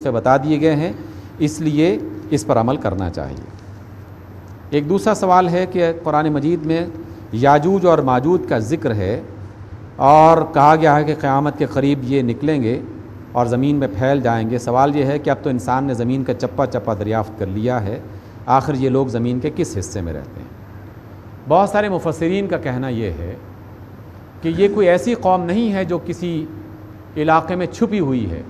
سے بتا دیے گئے ہیں، اس لیے اس پر عمل کرنا چاہیے۔ ایک دوسرا سوال ہے کہ قرآن مجید میں یاجوج اور ماجوج کا ذکر ہے اور کہا گیا ہے کہ قیامت کے قریب یہ نکلیں گے اور زمین میں پھیل جائیں گے۔ سوال یہ ہے کہ اب تو انسان نے زمین کا چپا چپا دریافت کر لیا ہے، آخر یہ لوگ زمین کے کس حصے میں رہتے ہیں؟ بہت سارے مفسرین کا کہنا یہ ہے کہ یہ کوئی ایسی قوم نہیں ہے جو کسی علاقے میں چھپی ہوئی ہے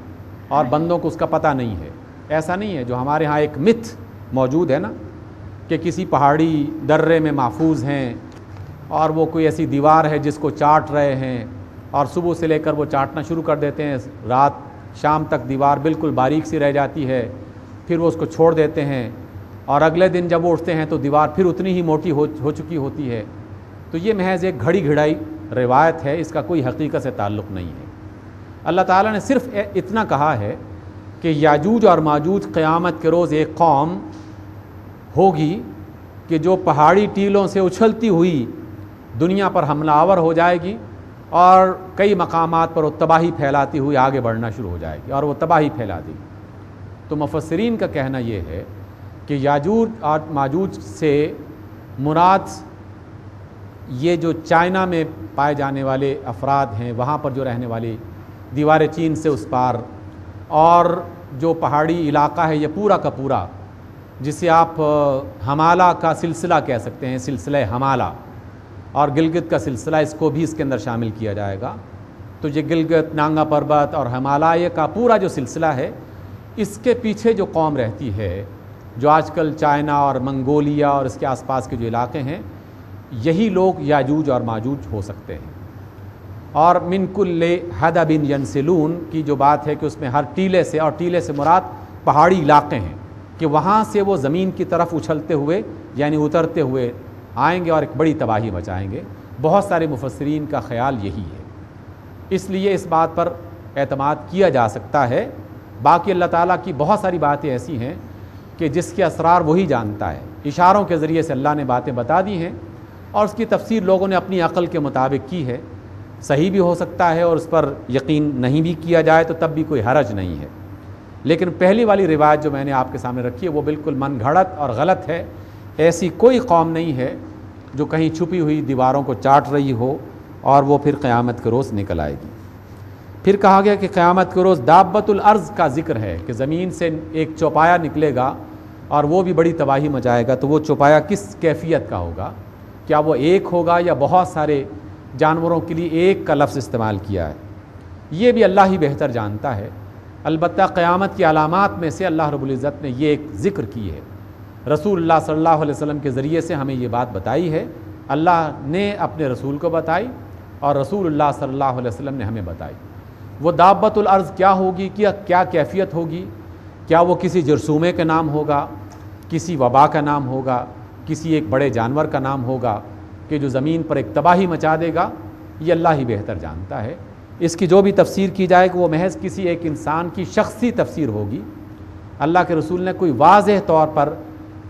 اور بندوں کو اس کا پتہ نہیں ہے۔ ایسا نہیں ہے جو ہمارے ہاں ایک متھ موجود ہے نا کہ کسی پہاڑی درے میں محفوظ ہیں اور وہ کوئی ایسی دیوار ہے جس کو چاٹ رہے ہیں اور صبح سے لے کر وہ چاٹنا شروع کر دیتے ہیں، رات شام تک دیوار بالکل باریک سی رہ جاتی ہے، پھر وہ اس کو چھوڑ دیتے ہیں اور اگلے دن جب وہ اٹھتے ہیں تو دیوار پھر اتنی ہی موٹی ہو چکی ہوتی ہے۔ تو یہ محض ایک گھڑی گھڑائی روایت ہے، اس کا کوئی حقیقت سے تعلق نہیں ہے۔ اللہ تعالیٰ نے صرف اتنا کہا ہے کہ یاجوج اور ماجوج قیامت کے روز ایک قوم ہوگی کہ جو پہاڑی ٹیلوں سے اچھلتی ہوئی دنیا پر حملہ آور ہو جائے گی اور کئی مقامات پر وہ تباہی پھیلاتی ہوئی آگے بڑھنا شروع ہو جائے گی اور وہ تباہی پھیلا دے گی۔ تو مفسرین کا کہنا یہ ہے کہ یاجوج اور ماجوج سے مراد یہ جو چائنا میں پائے جانے والے افراد ہیں، وہاں پر جو رہنے والی دیوار چین سے اس پار اور جو پہاڑی علاقہ ہے، یہ پورا کا پورا جسے آپ ہمالہ کا سلسلہ کہہ سکتے ہیں، سلسلہ ہمالہ، اور گلگت کا سلسلہ اس کو بھی اس کے اندر شامل کیا جائے گا۔ تو یہ گلگت، نانگا پربت اور ہمالیہ کا پورا جو سلسلہ ہے، اس کے پیچھے جو قوم رہتی ہے، جو آج کل چائنا اور منگولیا اور اس کے آس پاس کے جو علاقے ہیں، یہی لوگ یاجوج اور ماجوج ہو سکتے ہیں۔ اور من کل حدب ینسلون کی جو بات ہے کہ اس میں ہر ٹیلے سے، اور ٹیلے سے مراد پہاڑی علاقے ہیں، کہ وہاں سے وہ زمین کی طرف اچھلتے ہوئے یعنی اترتے ہوئے آئیں گے اور ایک بڑی تباہی مچائیں گے۔ بہت سارے مفسرین کا خیال یہی ہے، اس لیے اس بات پر اعتماد کیا جا سکتا ہے۔ باقی اللہ تعالیٰ کی بہت ساری باتیں ایسی ہیں کہ جس کے اسرار وہی جانتا ہے، اشاروں کے ذریعے سے اللہ نے باتیں بتا دی ہیں اور اس کی تفسیر لوگوں نے اپنی عقل کے مطابق کی ہے۔ صحیح بھی ہو سکتا ہے اور اس پر یقین نہیں بھی کیا جائے تو تب بھی کوئی حرج نہیں ہے، لیکن پہلی والی روایت جو میں نے آپ کے سامنے رکھی ہے وہ بالکل من گھڑت اور غلط ہے۔ ایسی کوئی قوم نہیں ہے جو کہیں چھپی ہوئی دیواروں کو چاٹ رہی ہو اور وہ پھر قیامت کے روز نکل آئے گی۔ پھر کہا گیا کہ قیامت کے روز دابۃ الارض کا ذکر ہے کہ زمین سے ایک چوپایا نکلے گا اور وہ بھی بڑی تباہی مچائے گا۔ تو وہ چوپایا کس کیفیت کا ہوگا؟ کیا وہ ایک ہوگا یا بہت سارے جانوروں کے لیے ایک کا لفظ استعمال کیا ہے؟ یہ بھی اللہ ہی بہتر جانتا ہے۔ البتہ قیامت کی علامات میں سے اللہ رب العزت نے یہ ایک ذکر کی ہے، رسول اللہ صلی اللہ علیہ وسلم کے ذریعے سے ہمیں یہ بات بتائی ہے، اللہ نے اپنے رسول کو بتائی اور رسول اللہ صلی اللہ علیہ وسلم نے ہمیں بتائی۔ وہ دابۃ الارض کیا ہوگی، کیا کیفیت ہوگی؟ کیا وہ کسی جرثومے کا نام ہوگا، کسی وبا کا نام ہوگا، کسی ایک بڑے جانور کا نام ہوگا کہ جو زمین پر ایک تباہی مچا دے گا؟ یہ اللہ ہی بہتر جانتا ہے۔ اس کی جو بھی تفسیر کی جائے کہ وہ محض کسی ایک انسان کی شخصی تفسیر ہوگی۔ اللہ کے رسول نے کوئی واضح طور پر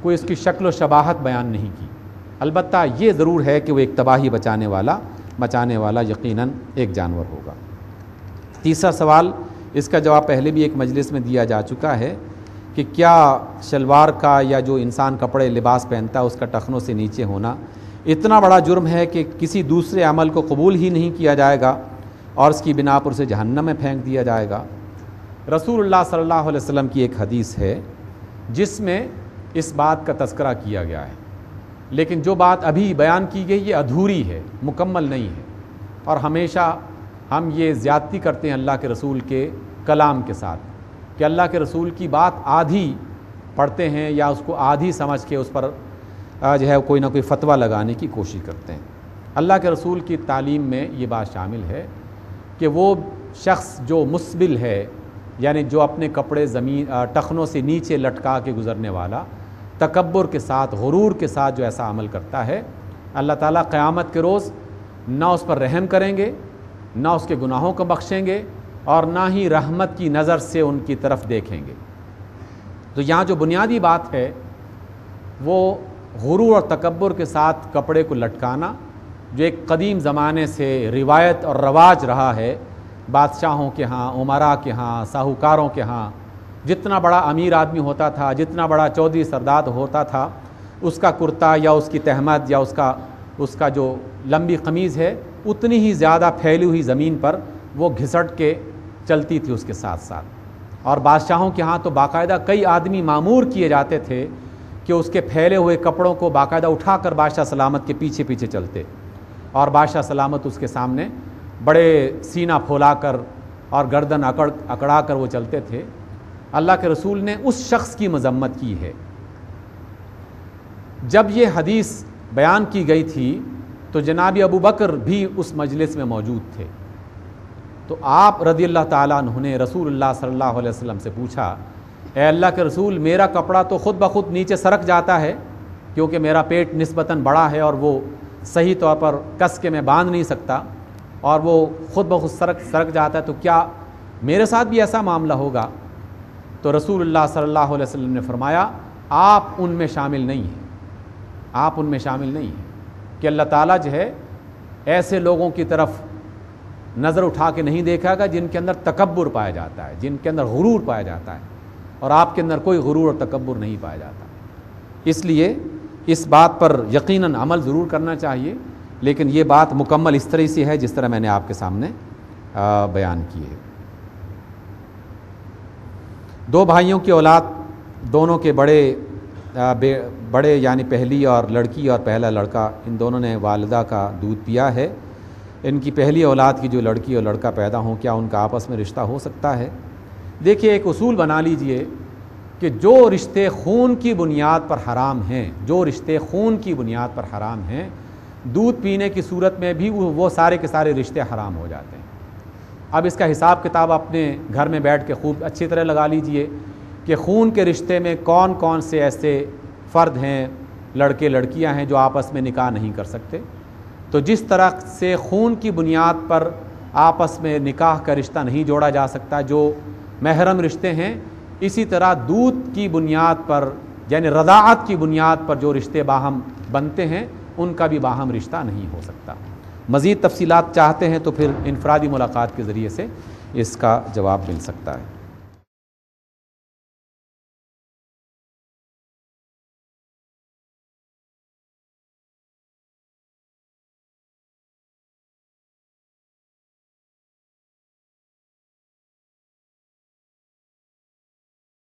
کوئی اس کی شکل و شباہت بیان نہیں کی، البتہ یہ ضرور ہے کہ وہ ایک تباہی مچانے والا یقیناً ایک جانور ہوگا۔ تیسرا سوال، اس کا جواب پہلے بھی ایک مجلس میں دیا جا چکا ہے کہ کیا شلوار کا یا جو انسان کپڑے لباس پہنتا ہے اس کا ٹخنوں سے نیچے ہونا اتنا بڑا جرم ہے کہ کسی دوسرے عمل کو قبول ہی نہیں کیا جائے گا اور اس کی بنا پر اسے جہنم میں پھینک دیا جائے گا؟ رسول اللہ صلی اللہ علیہ وسلم کی ایک حدیث ہے جس میں اس بات کا تذکرہ کیا گیا ہے، لیکن جو بات ابھی بیان کی گئی یہ ادھوری ہے، مکمل نہیں ہے، اور ہمیشہ ہم یہ زیادتی کرتے ہیں اللہ کے رسول کے کلام کے ساتھ کہ اللہ کے رسول کی بات آدھی پڑھتے ہیں یا اس کو آدھی سمجھ کے اس پر جو ہے کوئی نہ کوئی فتویٰ لگانے کی کوشش کرتے ہیں۔ اللہ کے رسول کی تعلیم میں یہ بات شامل ہے کہ وہ شخص جو مسبل ہے، یعنی جو اپنے کپڑے ٹخنوں سے نیچے لٹکا کے گزرنے والا، تکبر کے ساتھ، غرور کے ساتھ جو ایسا عمل کرتا ہے، اللہ تعالیٰ قیامت کے روز نہ اس پر رحم کریں گے، نہ اس کے گناہوں کو بخشیں گے اور نہ ہی رحمت کی نظر سے ان کی طرف دیکھیں گے۔ تو یہاں جو بنیادی بات ہے وہ غرور اور تکبر کے ساتھ کپڑے کو لٹکانا، جو ایک قدیم زمانے سے روایت اور رواج رہا ہے بادشاہوں کے ہاں، امراء کے ہاں، ساہوکاروں کے ہاں، جتنا بڑا امیر آدمی ہوتا تھا، جتنا بڑا چودھری سردار ہوتا تھا، اس کا کرتا یا اس کی تہمد یا اس کا جو لمبی قمیض ہے اتنی ہی زیادہ پھیلی ہوئی زمین پر وہ گھسٹ کے چلتی تھی اس کے ساتھ ساتھ. اور بادشاہوں کے ہاں تو باقاعدہ کئی آدمی معمور کیے جاتے تھے کہ اس کے پھیلے ہوئے کپڑوں کو باقاعدہ اٹھا کر بادشاہ سلامت کے پیچھے پیچھے چلتے، اور بادشاہ سلامت اس کے سامنے بڑے سینہ پھولا کر اور گردن اکڑا کر وہ چلتے تھے. اللہ کے رسول نے اس شخص کی مذمت کی ہے. جب یہ حدیث بیان کی گئی تھی تو جناب ابو بکر بھی اس مجلس میں موجود تھے. تو آپ رضی اللہ تعالیٰ عنہ نے رسول اللہ صلی اللہ علیہ وسلم سے پوچھا، اے اللہ کے رسول، میرا کپڑا تو خود بخود نیچے سرک جاتا ہے کیونکہ میرا پیٹ نسبتاً بڑا ہے اور وہ صحیح طور پر کس کے میں باندھ نہیں سکتا، اور وہ خود بخود سرک جاتا ہے، تو کیا میرے ساتھ بھی ایسا معاملہ ہوگا؟ تو رسول اللہ صلی اللہ علیہ وسلم نے فرمایا، آپ ان میں شامل نہیں ہیں، آپ ان میں شامل نہیں ہیں، کہ اللہ تعالیٰ جو ہے ایسے لوگوں کی طرف نظر اٹھا کے نہیں دیکھا گا جن کے اندر تکبر پایا جاتا ہے، جن کے اندر غرور پایا جاتا ہے، اور آپ کے اندر کوئی غرور اور تکبر نہیں پایا جاتا. اس لیے اس بات پر یقیناً عمل ضرور کرنا چاہیے، لیکن یہ بات مکمل اس طرح سے ہے جس طرح میں نے آپ کے سامنے بیان کی ہے. دو بھائیوں کی اولاد، دونوں کے بڑے یعنی پہلی اور لڑکی اور پہلا لڑکا، ان دونوں نے والدہ کا دودھ پیا ہے. ان کی پہلی اولاد کی جو لڑکی اور لڑکا پیدا ہوں، کیا ان کا آپس میں رشتہ ہو سکتا ہے؟ دیکھیے، ایک اصول بنا لیجئے کہ جو رشتے خون کی بنیاد پر حرام ہیں، جو رشتے خون کی بنیاد پر حرام ہیں، دودھ پینے کی صورت میں بھی وہ سارے کے سارے رشتے حرام ہو جاتے ہیں. اب اس کا حساب کتاب اپنے گھر میں بیٹھ کے خوب اچھی طرح لگا لیجئے کہ خون کے رشتے میں کون کون سے ایسے فرد ہیں، لڑکے لڑکیاں ہیں جو آپس میں نکاح نہیں کر سکتے. تو جس طرح سے خون کی بنیاد پر آپس میں نکاح کا رشتہ نہیں جوڑا جا سکتا جو محرم رشتے ہیں، اسی طرح دودھ کی بنیاد پر یعنی رضاعت کی بنیاد پر جو رشتے باہم بنتے ہیں ان کا بھی باہم رشتہ نہیں ہو سکتا. مزید تفصیلات چاہتے ہیں تو پھر انفرادی ملاقات کے ذریعے سے اس کا جواب مل سکتا ہے.